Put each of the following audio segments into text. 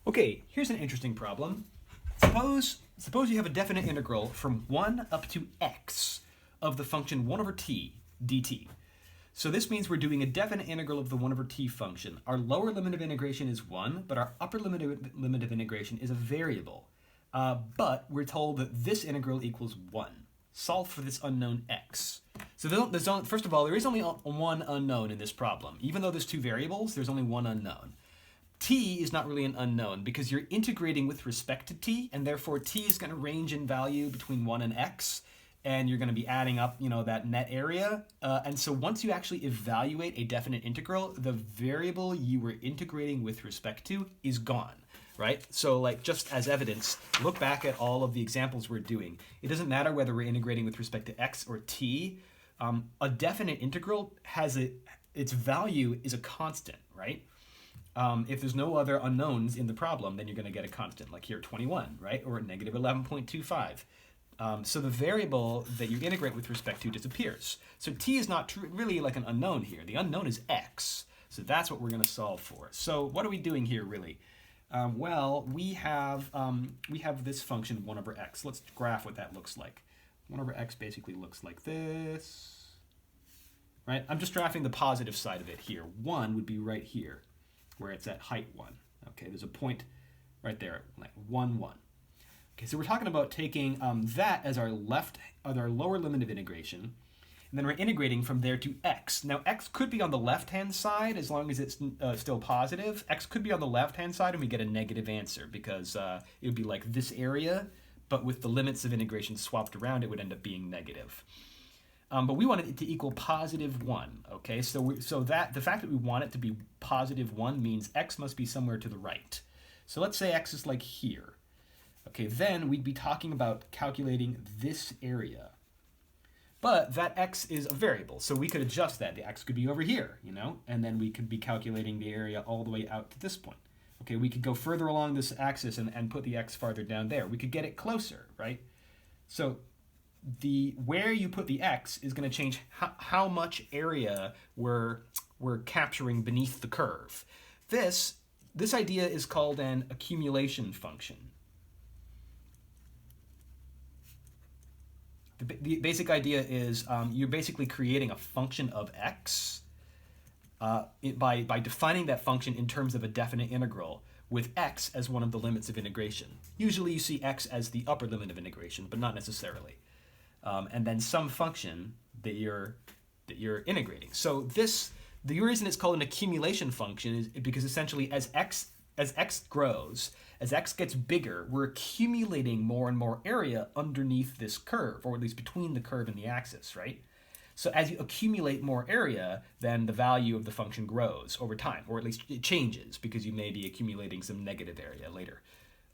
Okay, here's an interesting problem. Suppose you have a definite integral from 1 up to x of the function 1 over t dt. So this means we're doing a definite integral of the 1 over t function. Our lower limit of integration is 1, but our upper limit of integration is a variable. But we're told that this integral equals 1. Solve for this unknown x. So first of all, there is only one unknown in this problem. Even though there's two variables, there's only one unknown. T is not really an unknown because you're integrating with respect to t, and therefore t is going to range in value between 1 and x, and you're going to be adding up, that net area. And so once you actually evaluate a definite integral, the variable you were integrating with respect to is gone, right? So just as evidence, look back at all of the examples we're doing. It doesn't matter whether we're integrating with respect to x or t. A definite integral its value is a constant, right? If there's no other unknowns in the problem, then you're going to get a constant, like here 21, right? Or negative 11.25. So the variable that you integrate with respect to disappears. So t is not really like an unknown here. The unknown is x. So that's what we're going to solve for. So what are we doing here, really? Well, we have this function 1 over x. Let's graph what that looks like. 1 over x basically looks like this, right? I'm just graphing the positive side of it here. 1 would be right here, where it's at height 1. Okay, there's a point right there, like 1, 1. Okay, so we're talking about taking that as our lower limit of integration, and then we're integrating from there to x. Now, x could be on the left-hand side as long as it's still positive. X could be on the left-hand side and we get a negative answer because it would be like this area, but with the limits of integration swapped around, it would end up being negative. But we want it to equal positive 1, okay? So the fact that we want it to be positive 1 means x must be somewhere to the right. So let's say x is like here. Okay, then we'd be talking about calculating this area. But that x is a variable, so we could adjust that. The x could be over here, and then we could be calculating the area all the way out to this point. Okay, we could go further along this axis and put the x farther down there. We could get it closer, right? So where you put the x is going to change how much area we're capturing beneath the curve. This idea is called an accumulation function. The basic idea is you're basically creating a function of x by defining that function in terms of a definite integral with x as one of the limits of integration. Usually you see x as the upper limit of integration, but not necessarily. And then some function that you're integrating. So the reason it's called an accumulation function is because essentially as x grows, as x gets bigger, we're accumulating more and more area underneath this curve, or at least between the curve and the axis, right? So as you accumulate more area, then the value of the function grows over time, or at least it changes because you may be accumulating some negative area later,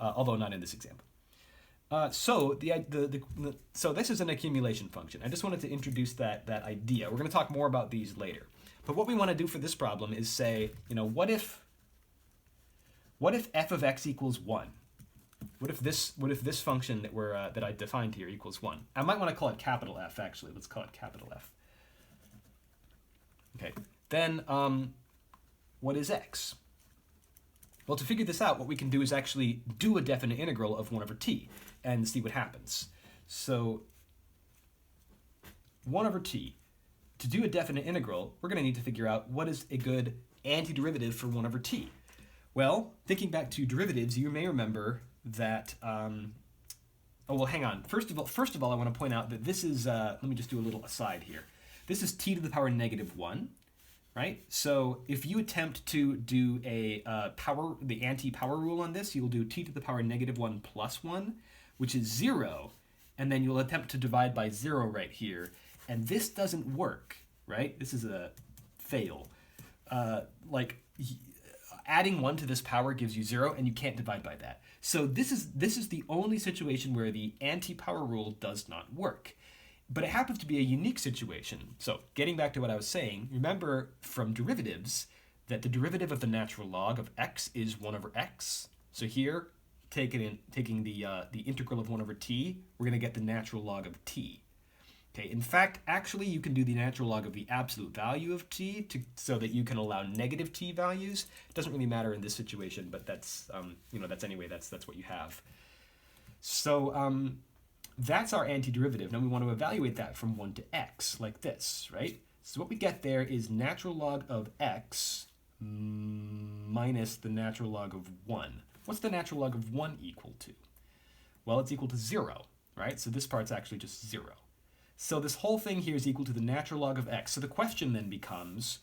although not in this example. So this is an accumulation function. I just wanted to introduce that idea. We're going to talk more about these later. But what we want to do for this problem is say, what if f of x equals 1? What if this function that I defined here equals 1? I might want to call it capital F, actually. Let's call it capital F. Okay. Then what is x? Well, to figure this out, what we can do is actually do a definite integral of 1 over t and see what happens. So 1 over t. To do a definite integral, we're going to need to figure out what is a good antiderivative for 1 over t. Well, thinking back to derivatives, you may remember that, hang on. First of all, I want to point out that this is, let me just do a little aside here. This is t to the power negative 1, right? So if you attempt to do the anti-power rule on this, you'll do t to the power negative 1 plus 1, which is 0, and then you'll attempt to divide by 0 right here, and this doesn't work, right? This is a fail. Adding 1 to this power gives you 0, and you can't divide by that. So this is the only situation where the anti-power rule does not work. But it happens to be a unique situation. So getting back to what I was saying, remember from derivatives that the derivative of the natural log of x is 1 over x. So here, taking the integral of 1 over t, we're going to get the natural log of t. Okay, in fact, actually, you can do the natural log of the absolute value of t so that you can allow negative t values. It doesn't really matter in this situation, but that's that's what you have. So that's our antiderivative. Now we want to evaluate that from 1 to x, like this, right? So what we get there is natural log of x minus the natural log of 1. What's the natural log of 1 equal to? Well, it's equal to 0, right? So this part's actually just 0. So this whole thing here is equal to the natural log of x. So the question then becomes,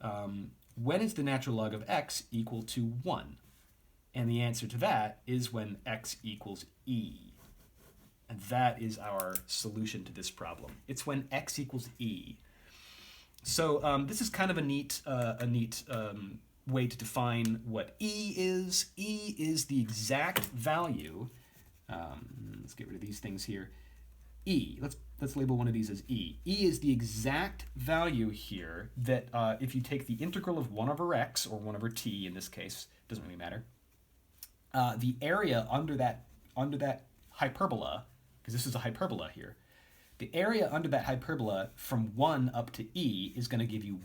when is the natural log of x equal to 1? And the answer to that is when x equals e. And that is our solution to this problem. It's when x equals e. So this is kind of a neat way to define what e is. E is the exact value. Let's get rid of these things here. E. Let's label one of these as e. E is the exact value here that if you take the integral of 1 over x, or 1 over t in this case, doesn't really matter, the area under that hyperbola, because this is a hyperbola here, the area under that hyperbola from 1 up to e is going to give you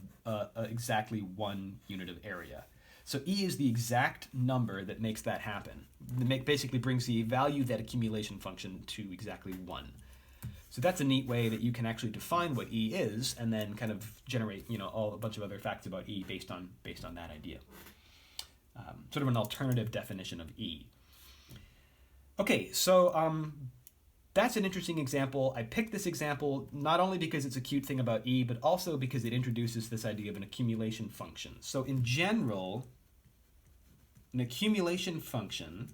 exactly 1 unit of area. So e is the exact number that makes that happen. It basically brings the value of that accumulation function to exactly 1. So that's a neat way that you can actually define what e is, and then kind of generate, a bunch of other facts about e based on that idea. Sort of an alternative definition of e. Okay, so that's an interesting example. I picked this example not only because it's a cute thing about e, but also because it introduces this idea of an accumulation function. So in general, an accumulation function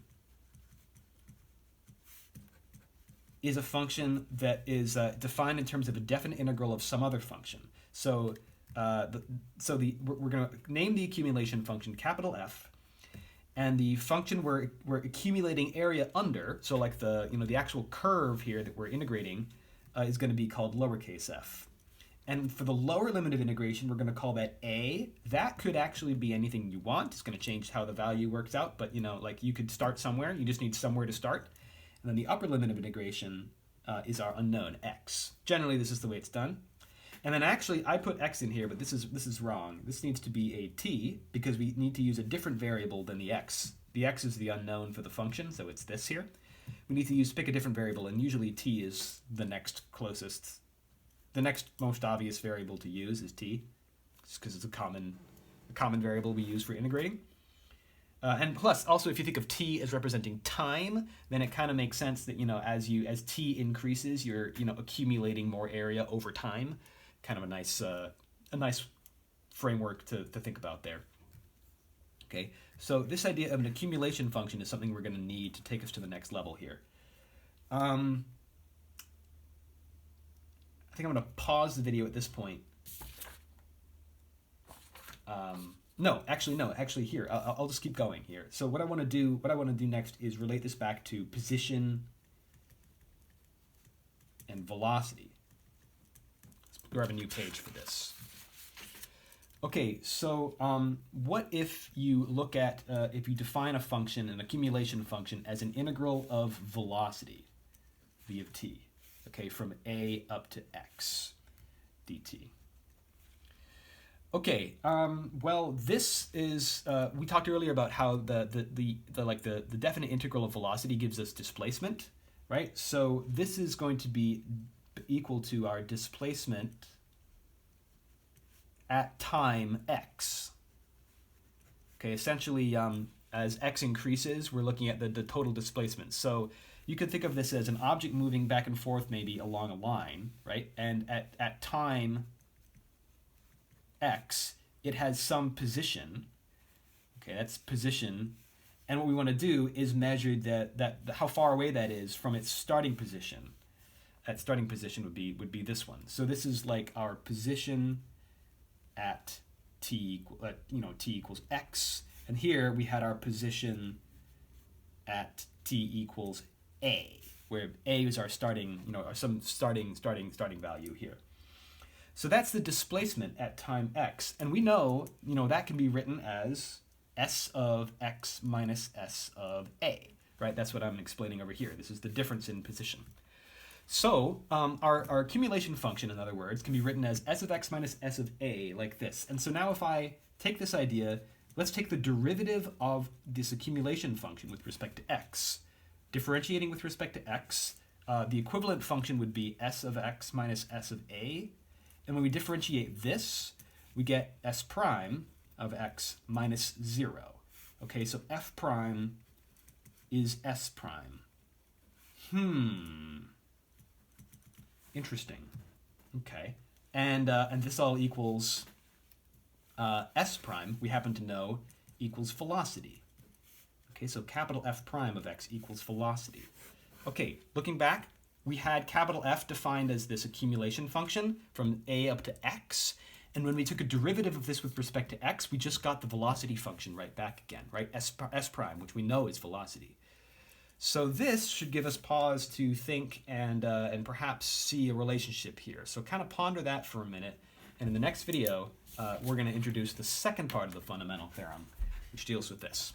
is a function that is defined in terms of a definite integral of some other function. So we're going to name the accumulation function capital F, and the function we're accumulating area under, so like the actual curve here that we're integrating, is going to be called lowercase f. And for the lower limit of integration, we're going to call that a. That could actually be anything you want. It's going to change how the value works out, but like you could start somewhere. You just need somewhere to start. And then the upper limit of integration is our unknown x. Generally, this is the way it's done. And then actually, I put x in here, but this is wrong. This needs to be a t, because we need to use a different variable than the x. The x is the unknown for the function, so it's this here. We need to pick a different variable, and usually t is the next closest. The next most obvious variable to use is t, just because it's a common variable we use for integrating. And plus, also, if you think of t as representing time, then it kind of makes sense that as t increases, you're accumulating more area over time. Kind of a nice framework to think about there. Okay, so this idea of an accumulation function is something we're going to need to take us to the next level here. I think I'm going to pause the video at this point. No, actually here. I'll just keep going here. So what I want to do next is relate this back to position and velocity. Let's grab a new page for this. Okay, so what if you look at, if you define a function, an accumulation function, as an integral of velocity, v of t, okay, from a up to x dt. Okay, well, this is, we talked earlier about how the definite integral of velocity gives us displacement, right? So this is going to be equal to our displacement at time x. Okay, essentially, as x increases, we're looking at the total displacement. So you could think of this as an object moving back and forth maybe along a line, right? And at time x, it has some position. Okay, that's position. And what we want to do is measure how far away that is from its starting position. That starting position would be this one. So this is like our position at t equals x, and here we had our position at t equals a, where a is our starting, some starting value here. So that's the displacement at time x, and we know, that can be written as s of x minus s of a, right? That's what I'm explaining over here. This is the difference in position. So our accumulation function, in other words, can be written as s of x minus s of a, like this. And so now if I take this idea, let's take the derivative of this accumulation function with respect to x. Differentiating with respect to x, the equivalent function would be s of x minus s of a. And when we differentiate this, we get s prime of x minus 0. Okay, so f prime is s prime. Interesting. Okay, and this all equals s prime, we happen to know, equals velocity. Okay, so capital F prime of x equals velocity. Okay, looking back, we had capital F defined as this accumulation function from a up to x, and when we took a derivative of this with respect to x, we just got the velocity function right back again, right? S prime, which we know is velocity. So this should give us pause to think and perhaps see a relationship here. So kind of ponder that for a minute, and in the next video, we're going to introduce the second part of the fundamental theorem, which deals with this.